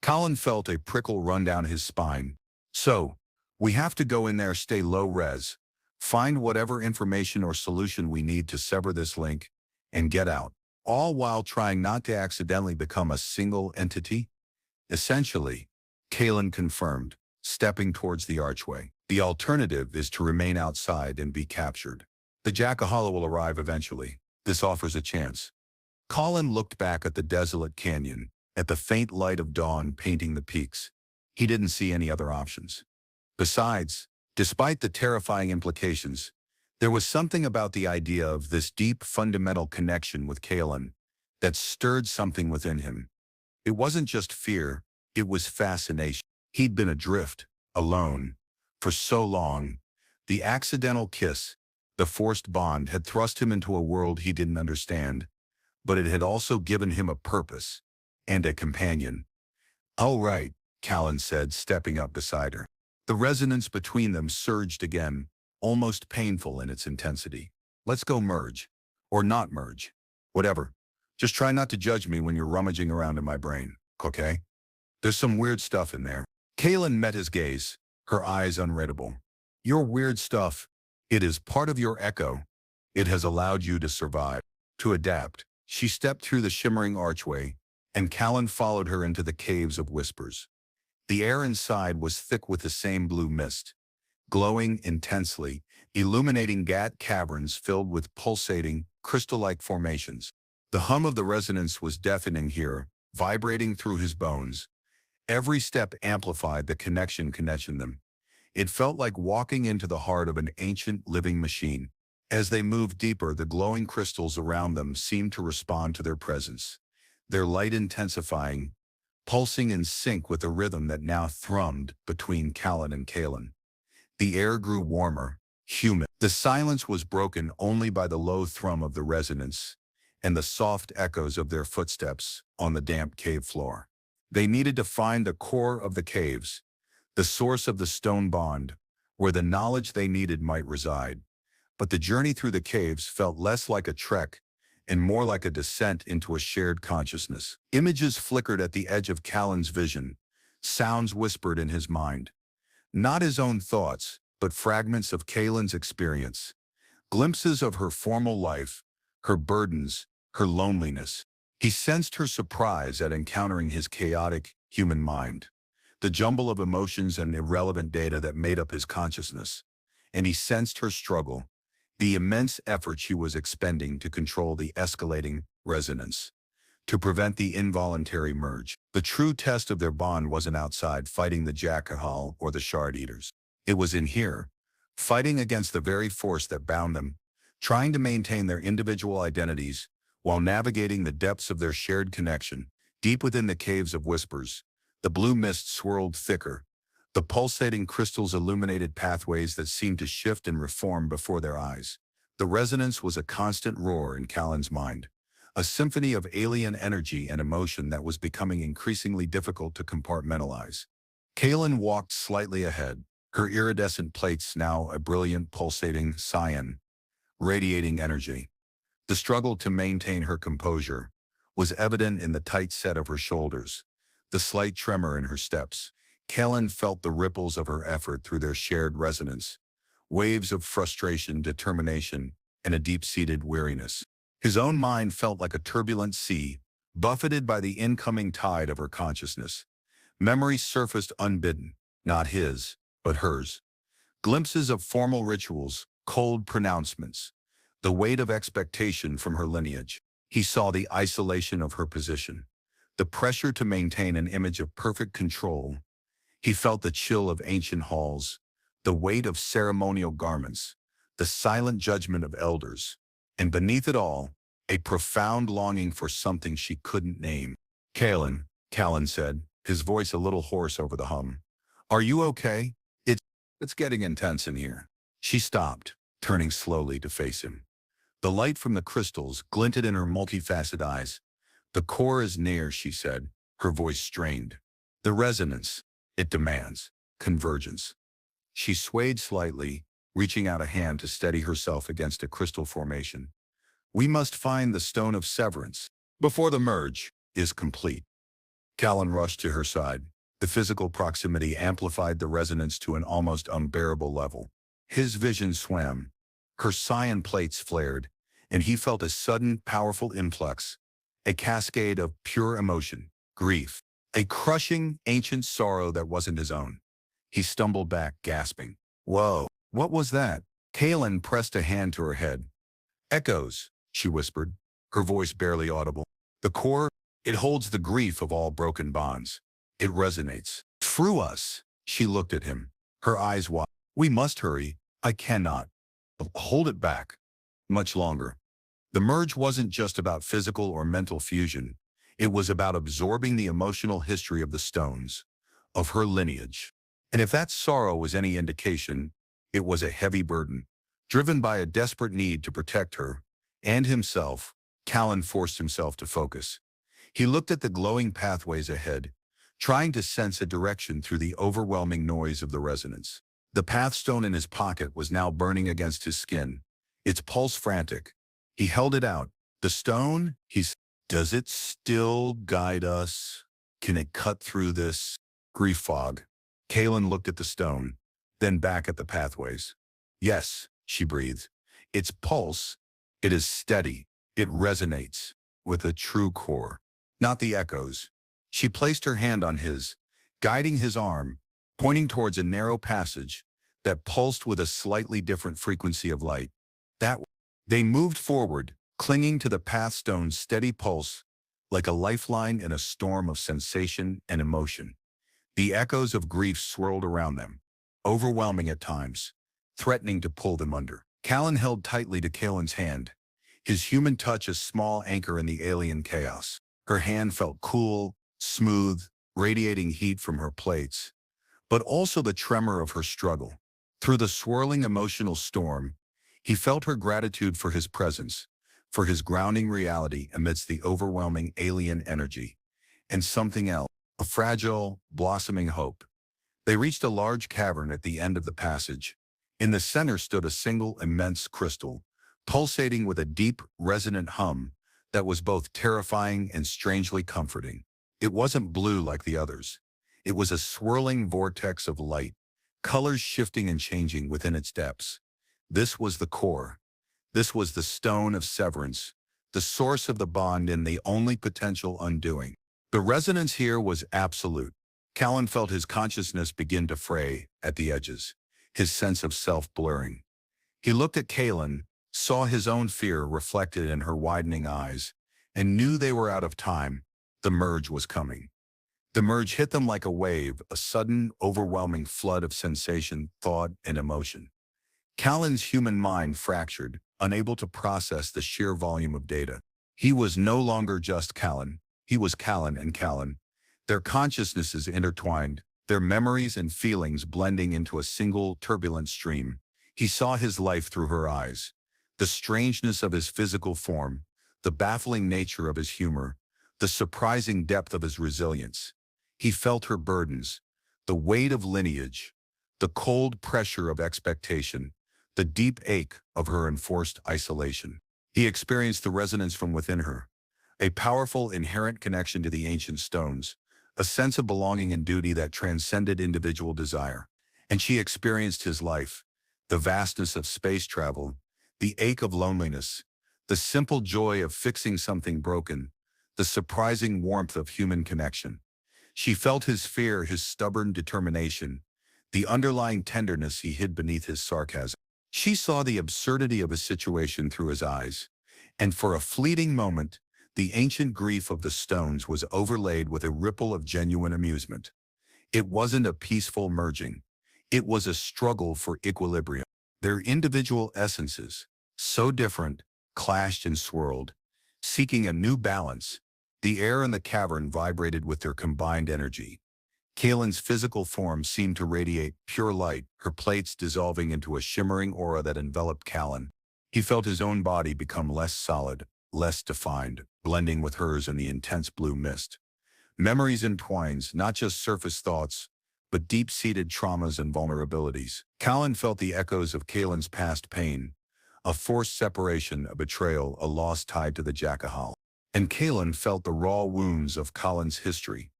Colin felt a prickle run down his spine. So, we have to go in there, stay low res, find whatever information or solution we need to sever this link, and get out, all while trying not to accidentally become a single entity? Essentially, Kalen confirmed, stepping towards the archway. The alternative is to remain outside and be captured. The Jakahal will arrive eventually. This offers a chance. Colin looked back at the desolate canyon, at the faint light of dawn painting the peaks. He didn't see any other options. Besides, despite the terrifying implications, there was something about the idea of this deep fundamental connection with Kalen that stirred something within him. It wasn't just fear, it was fascination. He'd been adrift, alone, for so long. The accidental kiss, the forced bond, had thrust him into a world he didn't understand, but it had also given him a purpose and a companion. "All right," Callan said, stepping up beside her. The resonance between them surged again, almost painful in its intensity. "Let's go merge. Or not merge. Whatever. Just try not to judge me when you're rummaging around in my brain, okay? There's some weird stuff in there." Kaylin met his gaze, her eyes unreadable. "Your weird stuff, it is part of your echo. It has allowed you to survive, to adapt." She stepped through the shimmering archway, and Callan followed her into the Caves of Whispers. The air inside was thick with the same blue mist, glowing intensely, illuminating caverns filled with pulsating, crystal-like formations. The hum of the resonance was deafening here, vibrating through his bones. Every step amplified the connection them. It felt like walking into the heart of an ancient living machine. As they moved deeper, the glowing crystals around them seemed to respond to their presence, their light intensifying, pulsing in sync with the rhythm that now thrummed between Callan and Kalen. The air grew warmer, humid. The silence was broken only by the low thrum of the resonance and the soft echoes of their footsteps on the damp cave floor. They needed to find the core of the caves, the source of the stone bond, where the knowledge they needed might reside. But the journey through the caves felt less like a trek and more like a descent into a shared consciousness. Images flickered at the edge of Callan's vision, sounds whispered in his mind. Not his own thoughts, but fragments of Kalen's experience. Glimpses of her formal life, her burdens, her loneliness. He sensed her surprise at encountering his chaotic human mind, the jumble of emotions and irrelevant data that made up his consciousness. And he sensed her struggle, the immense effort she was expending to control the escalating resonance, to prevent the involuntary merge. The true test of their bond wasn't outside fighting the Jakahal or the Shard Eaters. It was in here, fighting against the very force that bound them, trying to maintain their individual identities while navigating the depths of their shared connection. Deep within the Caves of Whispers, the blue mist swirled thicker. The pulsating crystals illuminated pathways that seemed to shift and reform before their eyes. The resonance was a constant roar in Callan's mind, a symphony of alien energy and emotion that was becoming increasingly difficult to compartmentalize. Callan walked slightly ahead, her iridescent plates now a brilliant pulsating cyan, radiating energy. The struggle to maintain her composure was evident in the tight set of her shoulders, the slight tremor in her steps. Callan felt the ripples of her effort through their shared resonance, waves of frustration, determination, and a deep-seated weariness. His own mind felt like a turbulent sea, buffeted by the incoming tide of her consciousness. Memories surfaced unbidden, not his, but hers. Glimpses of formal rituals, cold pronouncements, the weight of expectation from her lineage. He saw the isolation of her position, the pressure to maintain an image of perfect control. He felt the chill of ancient halls, the weight of ceremonial garments, the silent judgment of elders, and beneath it all, a profound longing for something she couldn't name. "Callan," Callan said, his voice a little hoarse over the hum. "Are you okay? It's getting intense in here." She stopped, turning slowly to face him. The light from the crystals glinted in her multifaceted eyes. "The core is near," she said, her voice strained. The resonance, it demands convergence. She swayed slightly, reaching out a hand to steady herself against a crystal formation. We must find the stone of severance before the merge is complete. Callan rushed to her side. The physical proximity amplified the resonance to an almost unbearable level. His vision swam. Her cyan plates flared, and he felt a sudden, powerful influx, a cascade of pure emotion, grief, a crushing, ancient sorrow that wasn't his own. He stumbled back, gasping. Whoa, what was that? Kaelin pressed a hand to her head. Echoes, she whispered, her voice barely audible. The core, it holds the grief of all broken bonds. It resonates. Through us. She looked at him, her eyes wide. We must hurry. I cannot hold it back much longer. The merge wasn't just about physical or mental fusion. It was about absorbing the emotional history of the stones, of her lineage. And if that sorrow was any indication, it was a heavy burden. Driven by a desperate need to protect her and himself, Callan forced himself to focus. He looked at the glowing pathways ahead, trying to sense a direction through the overwhelming noise of the resonance. The pathstone in his pocket was now burning against his skin, its pulse frantic. He held it out. The stone, does it still guide us? Can it cut through this grief fog? Kaelin looked at the stone, then back at the pathways. Yes, she breathed. Its pulse, it is steady. It resonates with a true core, not the echoes. She placed her hand on his, guiding his arm, pointing towards a narrow passage that pulsed with a slightly different frequency of light. They moved forward, clinging to the pathstone's steady pulse, like a lifeline in a storm of sensation and emotion. The echoes of grief swirled around them, overwhelming at times, threatening to pull them under. Callan held tightly to Kaelin's hand, his human touch a small anchor in the alien chaos. Her hand felt cool, smooth, radiating heat from her plates, but also the tremor of her struggle. Through the swirling emotional storm, he felt her gratitude for his presence, for his grounding reality amidst the overwhelming alien energy, and something else, a fragile, blossoming hope. They reached a large cavern at the end of the passage. In the center stood a single immense crystal, pulsating with a deep, resonant hum that was both terrifying and strangely comforting. It wasn't blue like the others. It was a swirling vortex of light, colors shifting and changing within its depths. This was the core. This was the stone of severance, the source of the bond and the only potential undoing. The resonance here was absolute. Callan felt his consciousness begin to fray at the edges, his sense of self blurring. He looked at Kaelin, saw his own fear reflected in her widening eyes, and knew they were out of time. The merge was coming. The merge hit them like a wave, a sudden, overwhelming flood of sensation, thought, and emotion. Callan's human mind fractured, unable to process the sheer volume of data. He was no longer just Callan. He was Callan and Callan. Their consciousnesses intertwined, their memories and feelings blending into a single turbulent stream. He saw his life through her eyes, the strangeness of his physical form, the baffling nature of his humor, the surprising depth of his resilience. He felt her burdens, the weight of lineage, the cold pressure of expectation, the deep ache of her enforced isolation. He experienced the resonance from within her, a powerful inherent connection to the ancient stones, a sense of belonging and duty that transcended individual desire. And she experienced his life, the vastness of space travel, the ache of loneliness, the simple joy of fixing something broken, the surprising warmth of human connection. She felt his fear, his stubborn determination, the underlying tenderness he hid beneath his sarcasm. She saw the absurdity of his situation through his eyes, and for a fleeting moment, the ancient grief of the stones was overlaid with a ripple of genuine amusement. It wasn't a peaceful merging. It was a struggle for equilibrium. Their individual essences, so different, clashed and swirled, seeking a new balance. The air in the cavern vibrated with their combined energy. Kaelin's physical form seemed to radiate pure light, her plates dissolving into a shimmering aura that enveloped Callan. He felt his own body become less solid, less defined, blending with hers in the intense blue mist. Memories entwines not just surface thoughts, but deep-seated traumas and vulnerabilities. Callan felt the echoes of Kalen's past pain, a forced separation, a betrayal, a loss tied to the Jakahal. And Kalan felt the raw wounds of Colin's history,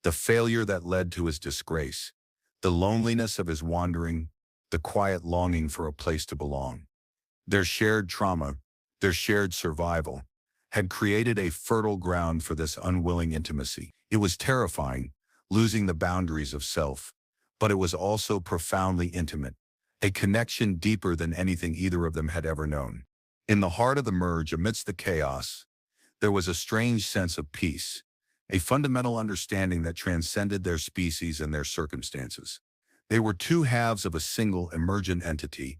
the failure that led to his disgrace, the loneliness of his wandering, the quiet longing for a place to belong. Their shared trauma, their shared survival, had created a fertile ground for this unwilling intimacy. It was terrifying, losing the boundaries of self, but it was also profoundly intimate, a connection deeper than anything either of them had ever known. In the heart of the merge, amidst the chaos, there was a strange sense of peace, a fundamental understanding that transcended their species and their circumstances. They were two halves of a single emergent entity,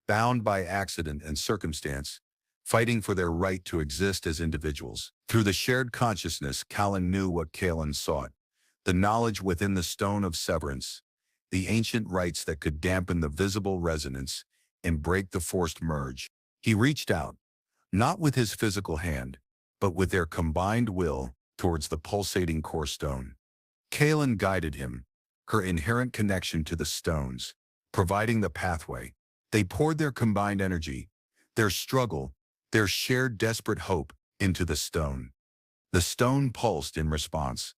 bound by accident and circumstance, fighting for their right to exist as individuals. Through the shared consciousness, Callan knew what Kalan sought, the knowledge within the stone of severance, the ancient rites that could dampen the visible resonance and break the forced merge. He reached out, not with his physical hand, but with their combined will, towards the pulsating core stone. Kalan guided him, her inherent connection to the stones, providing the pathway. They poured their combined energy, their struggle, their shared desperate hope into the stone. The stone pulsed in response,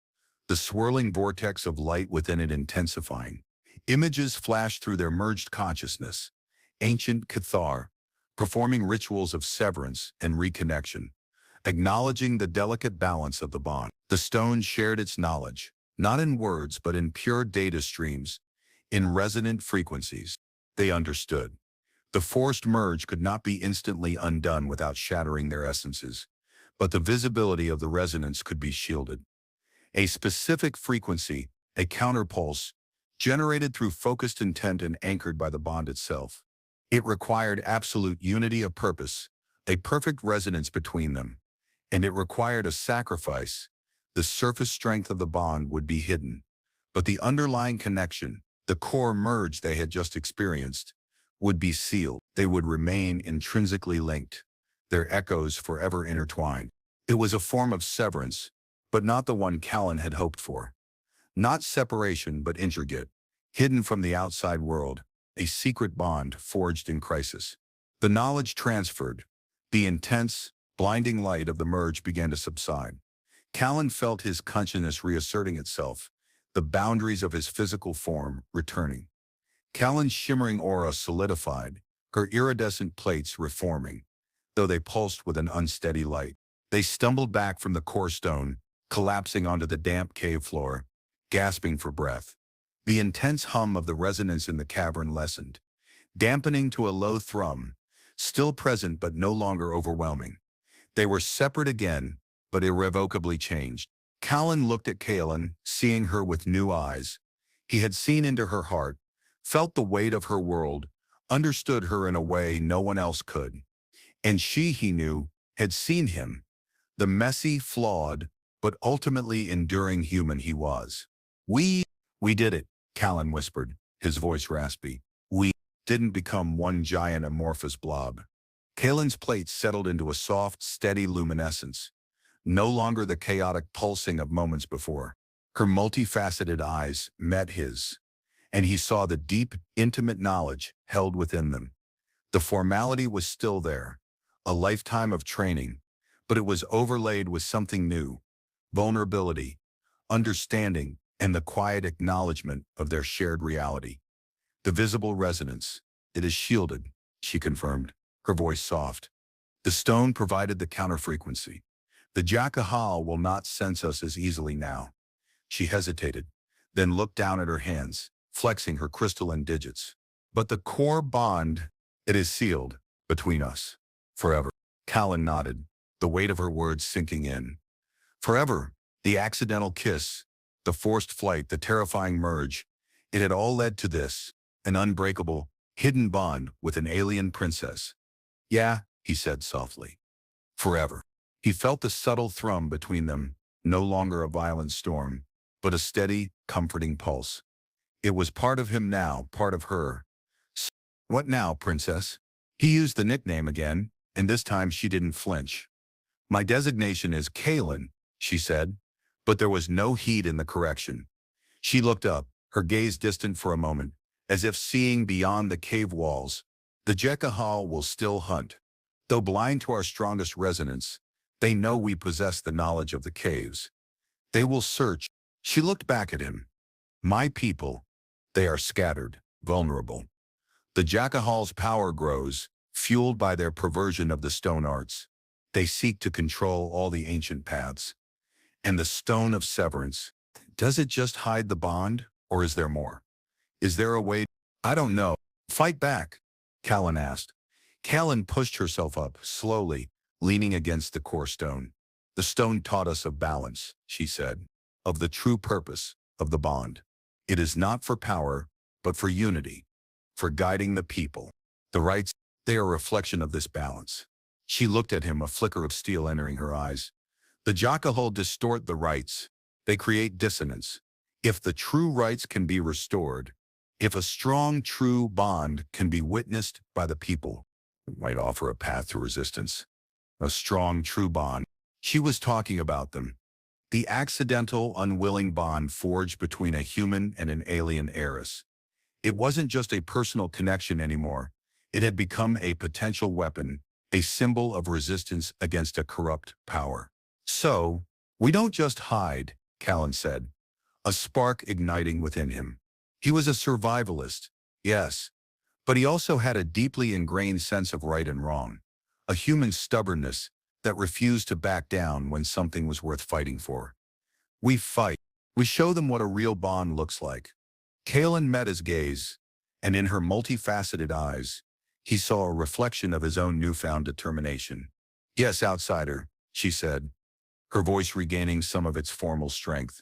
the swirling vortex of light within it intensifying. Images flashed through their merged consciousness, ancient Cathar, performing rituals of severance and reconnection, acknowledging the delicate balance of the bond. The stone shared its knowledge, not in words but in pure data streams, in resonant frequencies. They understood. The forced merge could not be instantly undone without shattering their essences, but the visibility of the resonance could be shielded. A specific frequency, a counterpulse, generated through focused intent and anchored by the bond itself. It required absolute unity of purpose, a perfect resonance between them, and it required a sacrifice. The surface strength of the bond would be hidden, but the underlying connection, the core merge they had just experienced, would be sealed. They would remain intrinsically linked, their echoes forever intertwined. It was a form of severance, but not the one Callan had hoped for. Not separation, but intricate, hidden from the outside world, a secret bond forged in crisis. The knowledge transferred, the intense, blinding light of the merge began to subside. Callan felt his consciousness reasserting itself, the boundaries of his physical form returning. Callan's shimmering aura solidified, her iridescent plates reforming, though they pulsed with an unsteady light. They stumbled back from the core stone, collapsing onto the damp cave floor, gasping for breath. The intense hum of the resonance in the cavern lessened, dampening to a low thrum, still present but no longer overwhelming. They were separate again, but irrevocably changed. Callan looked at Kalan, seeing her with new eyes. He had seen into her heart, felt the weight of her world, understood her in a way no one else could. And she, he knew, had seen him, the messy, flawed, but ultimately enduring human he was. We did it, Callan whispered, his voice raspy. We didn't become one giant amorphous blob. Kalan's plate settled into a soft, steady luminescence, no longer the chaotic pulsing of moments before. Her multifaceted eyes met his, and he saw the deep, intimate knowledge held within them. The formality was still there, a lifetime of training, but it was overlaid with something new: vulnerability, understanding, and the quiet acknowledgement of their shared reality. The visible resonance, it is shielded, she confirmed, her voice soft. The stone provided the counterfrequency. The Jakahal will not sense us as easily now. She hesitated, then looked down at her hands, flexing her crystalline digits. But the core bond, it is sealed between us. Forever. Callan nodded, the weight of her words sinking in. Forever. The accidental kiss, the forced flight, the terrifying merge, it had all led to this, an unbreakable, hidden bond with an alien princess. Yeah, he said softly. Forever. He felt the subtle thrum between them, no longer a violent storm, but a steady, comforting pulse. It was part of him now, part of her. What now, princess? He used the nickname again, and this time she didn't flinch. My designation is Kalan, she said, But there was no heat in the correction. She looked up, her gaze distant for a moment, as if seeing beyond the cave walls. The Jakahal will still hunt. Though blind to our strongest resonance, they know we possess the knowledge of the caves. They will search. She looked back at him. My people, they are scattered, vulnerable. The Jakahal's power grows, fueled by their perversion of the stone arts. They seek to control all the ancient paths. And the stone of severance, does it just hide the bond, or is there more? Is there a way? I don't know. Fight back, Callan asked. Callan pushed herself up, slowly, leaning against the core stone. The stone taught us of balance, she said, of the true purpose of the bond. It is not for power, but for unity, for guiding the people. The rites, they are a reflection of this balance. She looked at him, a flicker of steel entering her eyes. The Jakahal distort the rites. They create dissonance. If the true rites can be restored, if a strong, true bond can be witnessed by the people, it might offer a path to resistance. A strong, true bond. She was talking about them. The accidental, unwilling bond forged between a human and an alien heiress. It wasn't just a personal connection anymore. It had become a potential weapon, a symbol of resistance against a corrupt power. So, we don't just hide, Callan said, a spark igniting within him. He was a survivalist, yes, but he also had a deeply ingrained sense of right and wrong, a human stubbornness that refused to back down when something was worth fighting for. We fight. We show them what a real bond looks like. Callan met his gaze, and in her multifaceted eyes, he saw a reflection of his own newfound determination. Yes, outsider, she said, her voice regaining some of its formal strength,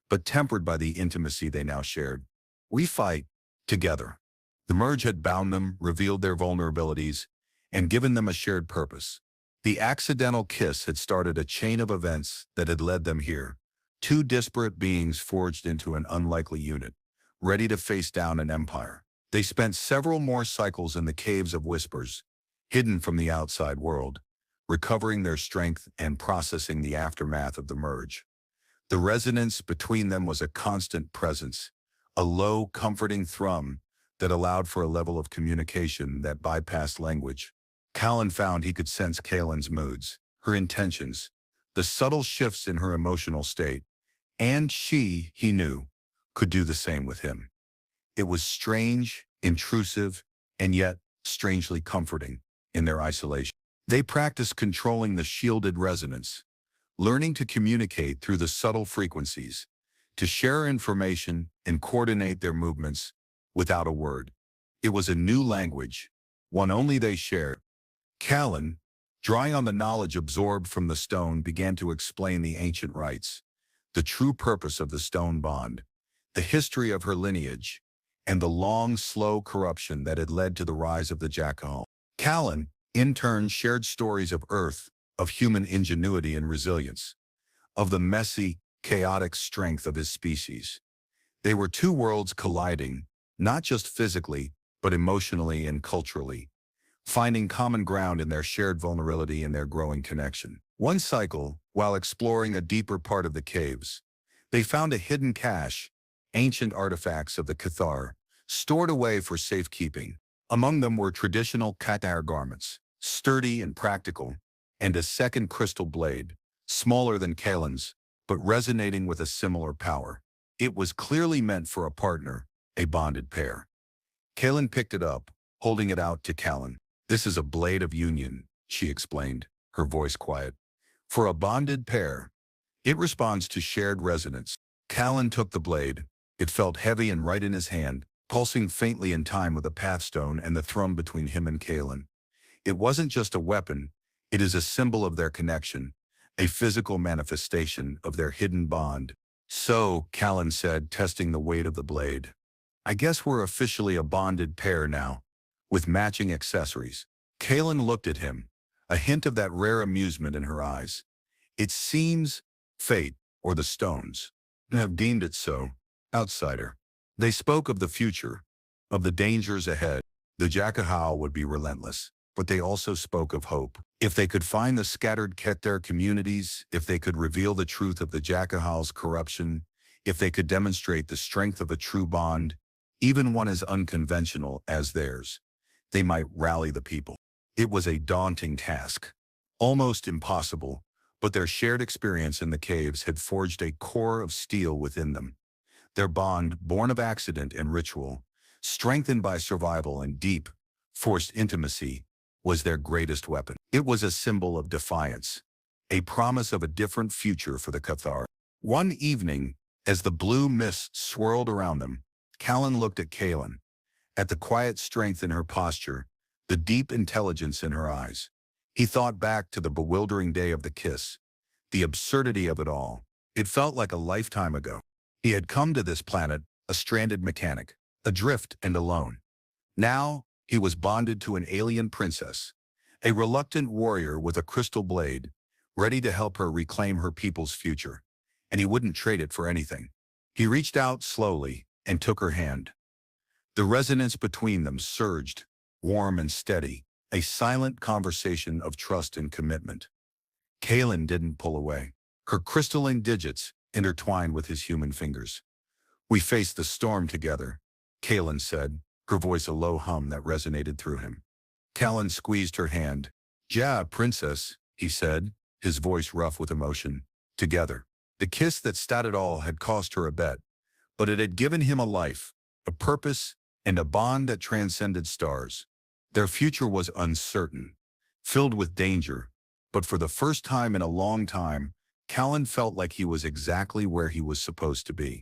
but tempered by the intimacy they now shared. We fight together. The merge had bound them, revealed their vulnerabilities, and given them a shared purpose. The accidental kiss had started a chain of events that had led them here, two disparate beings forged into an unlikely unit, ready to face down an empire. They spent several more cycles in the caves of whispers, hidden from the outside world, recovering their strength and processing the aftermath of the merge. The resonance between them was a constant presence, a low, comforting thrum that allowed for a level of communication that bypassed language. Callan found he could sense Callan's moods, her intentions, the subtle shifts in her emotional state, and she, he knew, could do the same with him. It was strange, intrusive, and yet strangely comforting in their isolation. They practiced controlling the shielded resonance, learning to communicate through the subtle frequencies, to share information and coordinate their movements without a word. It was a new language, one only they shared. Callan, drawing on the knowledge absorbed from the stone, began to explain the ancient rites, the true purpose of the stone bond, the history of her lineage, and the long, slow corruption that had led to the rise of the Jakahal. Callan, in turn, shared stories of Earth, of human ingenuity and resilience, of the messy, chaotic strength of his species. They were two worlds colliding, not just physically, but emotionally and culturally, finding common ground in their shared vulnerability and their growing connection. One cycle, while exploring a deeper part of the caves, they found a hidden cache, ancient artifacts of the Cathar, stored away for safekeeping. Among them were traditional Qatar garments, sturdy and practical, and a second crystal blade, smaller than Callan's, but resonating with a similar power. It was clearly meant for a partner, a bonded pair. Callan picked it up, holding it out to Callan. This is a blade of union, she explained, her voice quiet. For a bonded pair, it responds to shared resonance. Callan took the blade. It felt heavy and right in his hand, pulsing faintly in time with the pathstone and the thrum between him and Callan. It wasn't just a weapon, it is a symbol of their connection, a physical manifestation of their hidden bond. So, Callan said, testing the weight of the blade, I guess we're officially a bonded pair now, with matching accessories. Callan looked at him, a hint of that rare amusement in her eyes. It seems fate, or the stones, have deemed it so, outsider. They spoke of the future, of the dangers ahead. The Jakahal would be relentless. but they also spoke of hope. If they could find the scattered Keter communities, if they could reveal the truth of the Jakahal's corruption, if they could demonstrate the strength of a true bond, even one as unconventional as theirs, they might rally the people. It was a daunting task, almost impossible, but their shared experience in the caves had forged a core of steel within them. Their bond, born of accident and ritual, strengthened by survival and deep, forced intimacy, was their greatest weapon. It was a symbol of defiance, a promise of a different future for the Cathar. One evening, as the blue mist swirled around them, Callan looked at Kaelin, at the quiet strength in her posture, the deep intelligence in her eyes. He thought back to the bewildering day of the kiss, the absurdity of it all. It felt like a lifetime ago. He had come to this planet, a stranded mechanic, adrift and alone. Now, he was bonded to an alien princess, a reluctant warrior with a crystal blade, ready to help her reclaim her people's future, and he wouldn't trade it for anything. He reached out slowly and took her hand. The resonance between them surged, warm and steady, a silent conversation of trust and commitment. Kaelin didn't pull away. Her crystalline digits intertwined with his human fingers. "We faced the storm together," Kaelin said, her voice a low hum that resonated through him. Callan squeezed her hand. "Ja, princess," he said, his voice rough with emotion. Together. The kiss that started all had cost her a bet, but it had given him a life, a purpose, and a bond that transcended stars. Their future was uncertain, filled with danger, but for the first time in a long time, Callan felt like he was exactly where he was supposed to be.